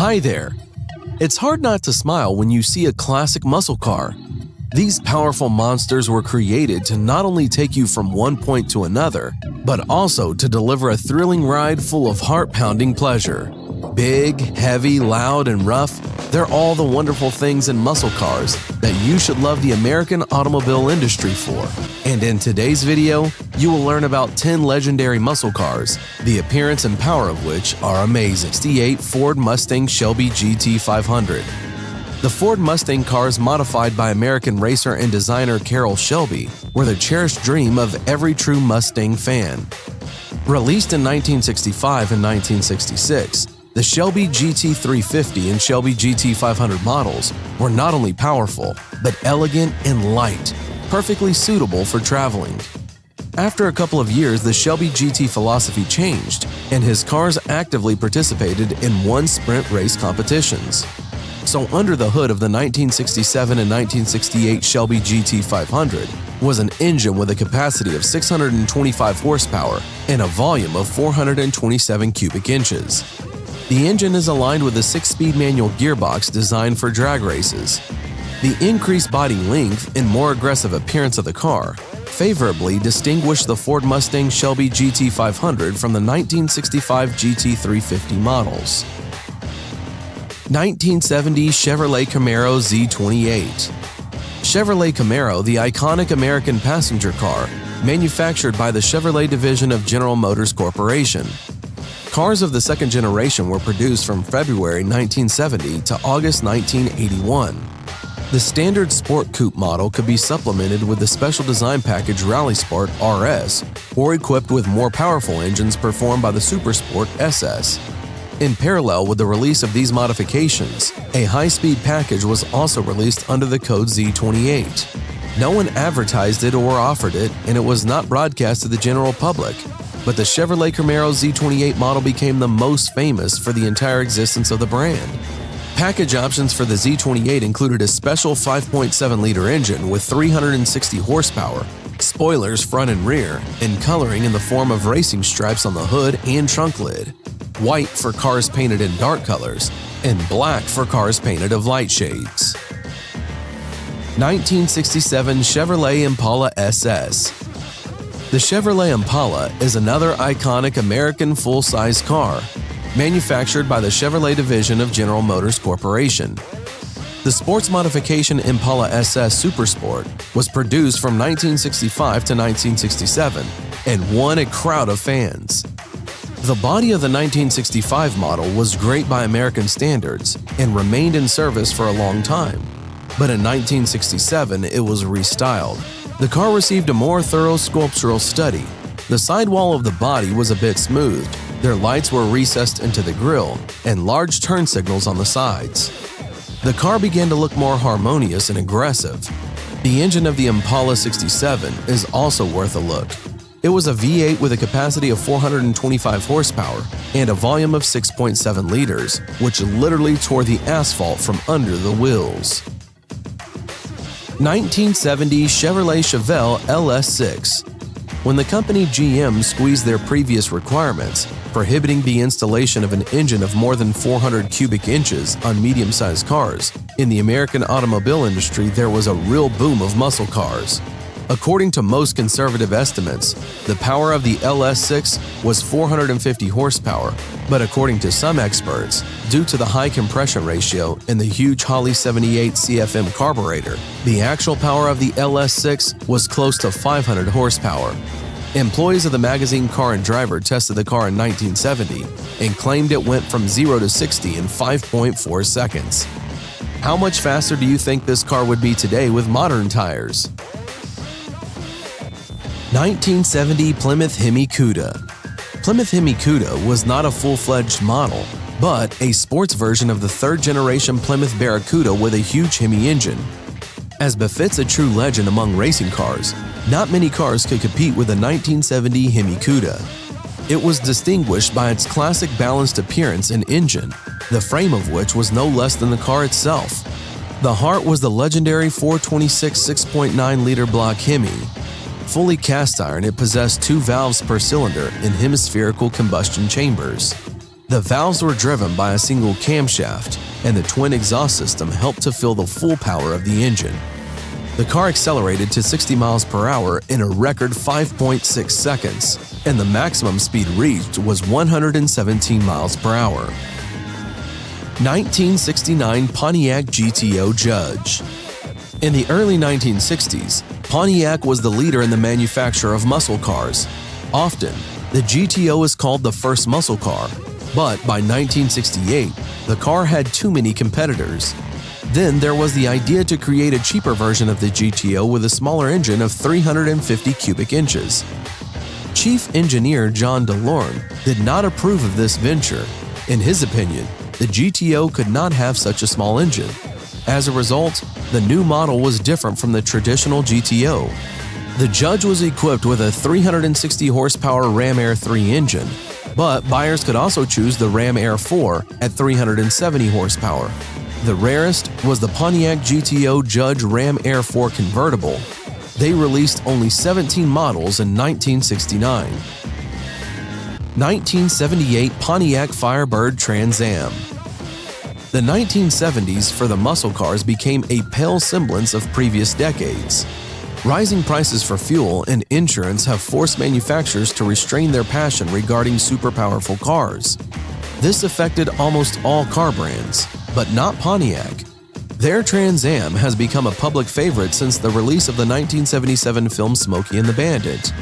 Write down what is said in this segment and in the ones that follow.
Hi there! It's hard not to smile when you see a classic muscle car. These powerful monsters were created to not only take you from one point to another, but also to deliver a thrilling ride full of heart-pounding pleasure. Big, heavy, loud, and rough, they're all the wonderful things in muscle cars that you should love the American automobile industry for. And in today's video, you will learn about 10 legendary muscle cars, the appearance and power of which are amazing. 68 Ford Mustang Shelby GT500. The Ford Mustang cars modified by American racer and designer Carroll Shelby were the cherished dream of every true Mustang fan. Released in 1965 and 1966, the Shelby GT350 and Shelby GT500 models were not only powerful, but elegant and light, perfectly suitable for traveling. After a couple of years, the Shelby GT philosophy changed, and his cars actively participated in one sprint race competitions. So under the hood of the 1967 and 1968 Shelby GT500 was an engine with a capacity of 625 horsepower and a volume of 427 cubic inches. The engine is aligned with a 6-speed manual gearbox designed for drag races. The increased body length and more aggressive appearance of the car favorably distinguished the Ford Mustang Shelby GT500 from the 1965 GT350 models. 1970 Chevrolet Camaro Z28. Chevrolet Camaro, the iconic American passenger car, manufactured by the Chevrolet division of General Motors Corporation. Cars of the second generation were produced from February 1970 to August 1981. The standard Sport Coupe model could be supplemented with the special design package Rally Sport RS or equipped with more powerful engines performed by the Super Sport SS. In parallel with the release of these modifications, a high-speed package was also released under the code Z28. No one advertised it or offered it, and it was not broadcast to the general public. But the Chevrolet Camaro Z28 model became the most famous for the entire existence of the brand. Package options for the Z28 included a special 5.7-liter engine with 360 horsepower, spoilers front and rear, and coloring in the form of racing stripes on the hood and trunk lid, white for cars painted in dark colors, and black for cars painted of light shades. 1967 Chevrolet Impala SS. The Chevrolet Impala is another iconic American full-size car, manufactured by the Chevrolet division of General Motors Corporation. The sports modification Impala SS Super Sport was produced from 1965 to 1967 and won a crowd of fans. The body of the 1965 model was great by American standards and remained in service for a long time, but in 1967 it was restyled. The car received a more thorough sculptural study. The sidewall of the body was a bit smoothed, their lights were recessed into the grille, and large turn signals on the sides. The car began to look more harmonious and aggressive. The engine of the Impala 67 is also worth a look. It was a V8 with a capacity of 425 horsepower and a volume of 6.7 liters, which literally tore the asphalt from under the wheels. 1970 Chevrolet Chevelle LS6. When the company GM squeezed their previous requirements, prohibiting the installation of an engine of more than 400 cubic inches on medium-sized cars, in the American automobile industry there was a real boom of muscle cars. According to most conservative estimates, the power of the LS6 was 450 horsepower, but according to some experts, due to the high compression ratio and the huge Holley 78 CFM carburetor, the actual power of the LS6 was close to 500 horsepower. Employees of the magazine Car and Driver tested the car in 1970 and claimed it went from 0 to 60 in 5.4 seconds. How much faster do you think this car would be today with modern tires? 1970 Plymouth Hemi Cuda. Plymouth Hemi Cuda was not a full-fledged model, but a sports version of the third-generation Plymouth Barracuda with a huge Hemi engine. As befits a true legend among racing cars, not many cars could compete with the 1970 Hemi Cuda. It was distinguished by its classic balanced appearance and engine, the frame of which was no less than the car itself. The heart was the legendary 426 6.9-liter block Hemi. Fully cast iron, it possessed 2 valves per cylinder in hemispherical combustion chambers. The valves were driven by a single camshaft, and the twin exhaust system helped to fill the full power of the engine. The car accelerated to 60 miles per hour in a record 5.6 seconds, and the maximum speed reached was 117 miles per hour. 1969 Pontiac GTO Judge. In the early 1960s, Pontiac was the leader in the manufacture of muscle cars. Often, the GTO is called the first muscle car, but by 1968, the car had too many competitors. Then there was the idea to create a cheaper version of the GTO with a smaller engine of 350 cubic inches. Chief Engineer John DeLorme did not approve of this venture. In his opinion, the GTO could not have such a small engine. As a result, the new model was different from the traditional GTO. The Judge was equipped with a 360 horsepower Ram Air 3 engine, but buyers could also choose the Ram Air 4 at 370 horsepower. The rarest was the Pontiac GTO Judge Ram Air 4 convertible. They released only 17 models in 1969. 1978 Pontiac Firebird Trans Am. The 1970s for the muscle cars became a pale semblance of previous decades. Rising prices for fuel and insurance have forced manufacturers to restrain their passion regarding super powerful cars. This affected almost all car brands, but not Pontiac. Their Trans Am has become a public favorite since the release of the 1977 film Smokey and the Bandit.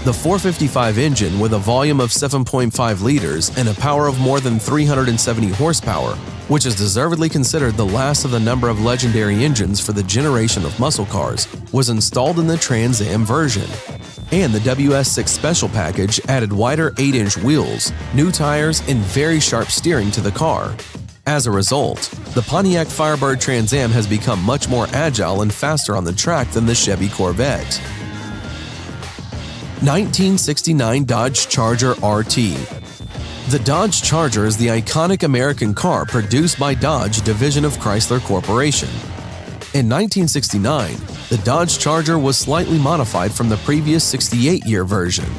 The 455 engine with a volume of 7.5 liters and a power of more than 370 horsepower, which is deservedly considered the last of the number of legendary engines for the generation of muscle cars, was installed in the Trans Am version. And the WS6 Special Package added wider 8-inch wheels, new tires, and very sharp steering to the car. As a result, the Pontiac Firebird Trans Am has become much more agile and faster on the track than the Chevy Corvette. 1969 Dodge Charger RT. The Dodge Charger is the iconic American car produced by Dodge division of Chrysler Corporation. In 1969, the Dodge Charger was slightly modified from the previous 68-year version.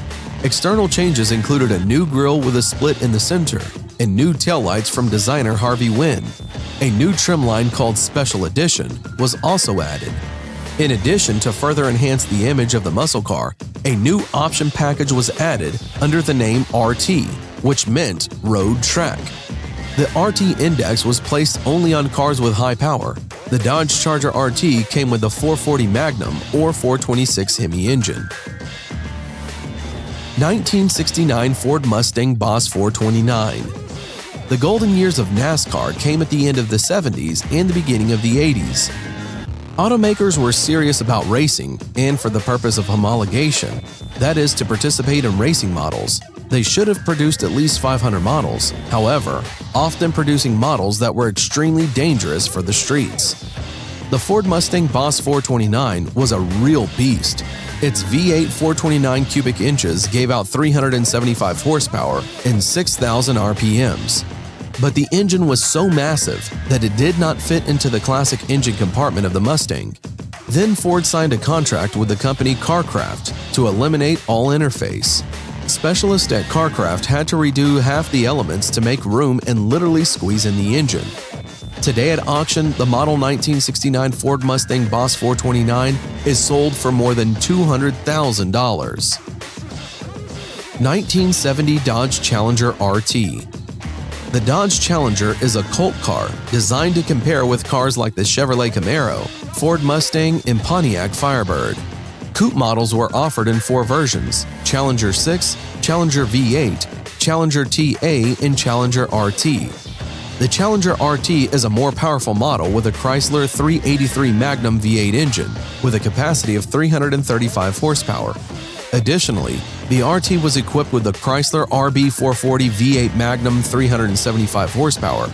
External changes included a new grille with a split in the center and new taillights from designer Harvey Wynn. A new trim line called Special Edition was also added. In addition, to further enhance the image of the muscle car, a new option package was added under the name RT, which meant Road Track. The RT index was placed only on cars with high power. The Dodge Charger RT came with the 440 Magnum or 426 Hemi engine. 1969 Ford Mustang Boss 429. The golden years of NASCAR came at the end of the 70s and the beginning of the 80s. Automakers were serious about racing, and for the purpose of homologation, that is, to participate in racing models, they should have produced at least 500 models, however, often producing models that were extremely dangerous for the streets. The Ford Mustang Boss 429 was a real beast. Its V8 429 cubic inches gave out 375 horsepower and 6,000 RPMs. But the engine was so massive that it did not fit into the classic engine compartment of the Mustang. Then Ford signed a contract with the company CarCraft to eliminate all interface. Specialists at CarCraft had to redo half the elements to make room and literally squeeze in the engine. Today at auction, the model 1969 Ford Mustang Boss 429 is sold for more than $200,000. 1970 Dodge Challenger RT. The Dodge Challenger is a cult car designed to compare with cars like the Chevrolet Camaro, Ford Mustang, and Pontiac Firebird. Coupe models were offered in 4 versions: Challenger 6, Challenger V8, Challenger TA, and Challenger RT. The Challenger RT is a more powerful model with a Chrysler 383 Magnum V8 engine with a capacity of 335 horsepower. Additionally, the RT was equipped with the Chrysler RB440 V8 Magnum 375 horsepower,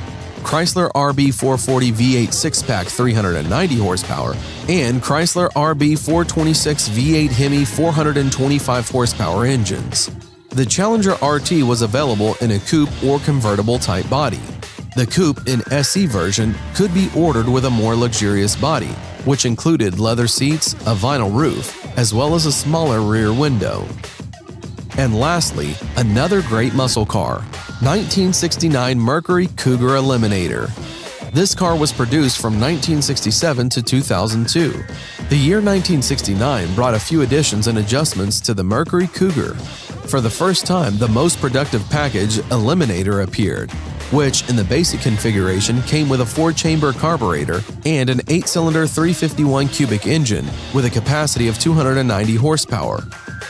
Chrysler RB440 V8 6-pack 390 horsepower, and Chrysler RB426 V8 Hemi 425 horsepower engines. The Challenger RT was available in a coupe or convertible type body. The coupe in SE version could be ordered with a more luxurious body, which included leather seats, a vinyl roof, as well as a smaller rear window. And lastly, another great muscle car, 1969 Mercury Cougar Eliminator. This car was produced from 1967 to 2002. The year 1969 brought a few additions and adjustments to the Mercury Cougar. For the first time, the most productive package, Eliminator, appeared, which in the basic configuration came with a 4-chamber carburetor and an 8-cylinder 351 cubic engine with a capacity of 290 horsepower.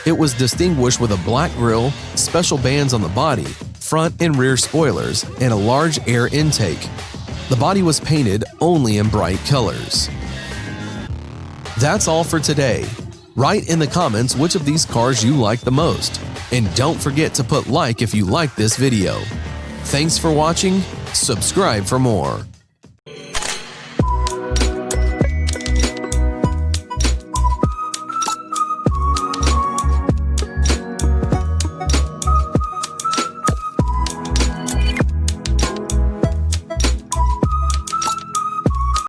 It was distinguished with a black grille, special bands on the body, front and rear spoilers, and a large air intake. The body was painted only in bright colors. That's all for today. Write in the comments which of these cars you like the most, and don't forget to put like if you like this video. Thanks for watching. Subscribe for more.